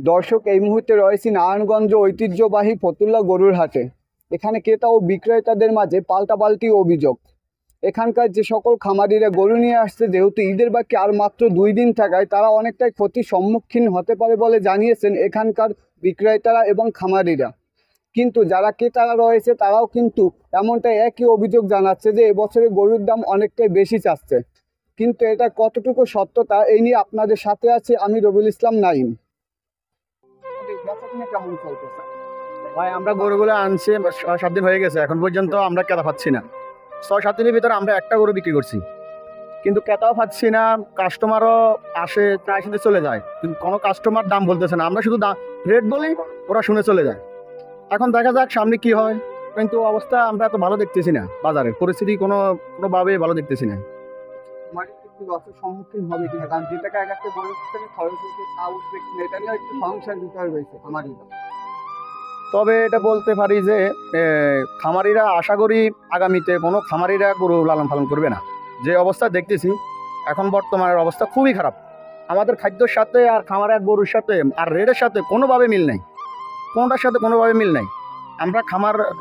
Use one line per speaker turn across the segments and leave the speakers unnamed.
দর্শক, এই মুহূর্তে রয়েছি নারায়ণগঞ্জ ঐতিহ্যবাহী ফতুল্লা গরুর হাটে। এখানে ক্রেতা ও বিক্রেতাদের মাঝে পাল্টাপাল্টি অভিযোগ। এখানকার যে সকল খামারিরা গরু নিয়ে আসছে, যেহেতু ঈদের বাকি আর মাত্র 2 দিন থাকায় তারা অনেকটাই ক্ষতির সম্মুখীন হতে পারে বলে জানিয়েছেন এখানকার বিক্রেতারা এবং খামারিরা। কিন্তু যারা ক্রেতারা রয়েছে তারাও কিন্তু এমনটাই একই অভিযোগ জানাচ্ছে যে এবছরে গরুর দাম অনেকটাই বেশি চাচ্ছে। কিন্তু এটা কতটুকু সত্যতা, এই নিয়ে আপনাদের সাথে আছে আমি রবিউল ইসলাম নাইম। কেমন চলতেছে
ভাই? আমরা গরুগুলো আনছি 6-7 দিন হয়ে গেছে, এখন পর্যন্ত আমরা ক্রেতা পাচ্ছি না। 6-7 দিনের ভিতরে আমরা একটা গরু বিক্রি করছি, কিন্তু ক্রেতাও পাচ্ছি না। কাস্টমারও আসে, চাই শুনে চলে যায়, কিন্তু কোনো কাস্টমার দাম বলতেছে না। আমরা শুধু রেট বলি, ওরা শুনে চলে যায়। এখন দেখা যাক সামনে কি হয়, কিন্তু অবস্থা আমরা এত ভালো দেখতেছি না। বাজারের পরিস্থিতি কোনোভাবে ভালো দেখতেছি না।
মানে একটু লসের সম্মুখীন হবে কিনা, কারণ যে টাকা এক একটা গরুর পিছনে খরচ হচ্ছে তা উঠবে কিনা, এটা নিয়ে একটু সংসার বিষয় রয়েছে আমারই।
তবে এটা বলতে পারি যে খামারিরা আশা করি আগামীতে কোনো খামারিরা গরু লালন পালন করবে না। যে অবস্থা দেখতেছি এখন বর্তমানের অবস্থা খুবই খারাপ। আমাদের খাদ্যর সাথে আর খামারের গরুর সাথে আর রেটের সাথে কোনোভাবে মিল নেই, কোনোটার সাথে কোনোভাবে মিল নেই। আমরা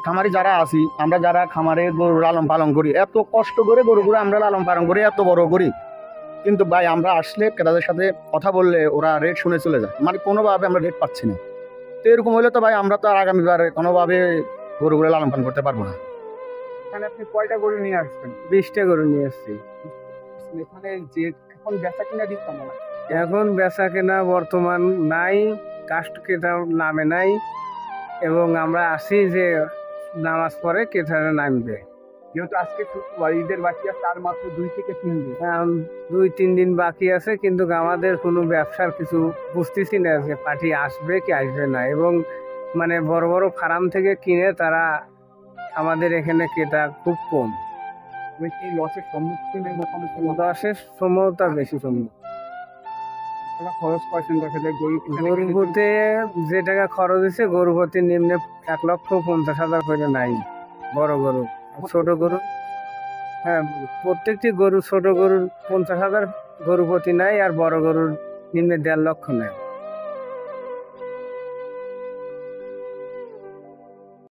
খামারি যারা আছি, আমরা যারা খামারে গরু লালন পালন করি, এত কষ্ট করে গরুগুলো আমরা লালন পালন করি, এত বড় করি, কিন্তু ভাই আমরা আসলে ক্রেতাদের সাথে কথা বললে ওরা রেট শুনে চলে যায়। মানে কোনোভাবে আমরা রেট পাচ্ছি না। তো এরকম হলে তো ভাই আমরা তো আর আগামীবার কোনোভাবে গরুগুলো লালন পালন করতে পারবো না।
এখানে আপনি কয়টা গরু নিয়ে আসবেন?
20টা গরু নিয়ে আসছি।
এখানে যে এখন বেচা কিনা দিতাম না,
এখন বেচা কেনা বর্তমান নাই, কাস্ট ক্রেতার নামে নাই, এবং আমরা আসি যে নামাজ পড়ে ক্রেতারা নামবে।
যেহেতু আজকে শুক্রবার, ঈদের বাকি আছে আর মাত্র 2 থেকে 3 দিন।
এখন 2-3 দিন বাকি আছে, কিন্তু আমাদের কোনো ব্যবসার কিছু বুঝতেছি না যে পার্টি আসবে কি আসবে না। এবং মানে বড় বড় ফার্ম থেকে কিনে তারা, আমাদের এখানে ক্রেতা খুব কম।
আমি কি লসের সম্মুখীন মোটামুটি
10-এর সম্ভবতা বেশি সম্ভব।
খরচ করছেন? দেখা যায়
গরু প্রতি যে টাকা খরচ হয়েছে, গরু প্রতি নিম্নে 1,50,000 করে নাই। বড় গরু, ছোট গরু, হ্যাঁ প্রত্যেকটি গরু, ছোট গরুর 50,000 গরু প্রতি নাই, আর বড় গরুর নিম্নে 1.5 লক্ষ নেয়।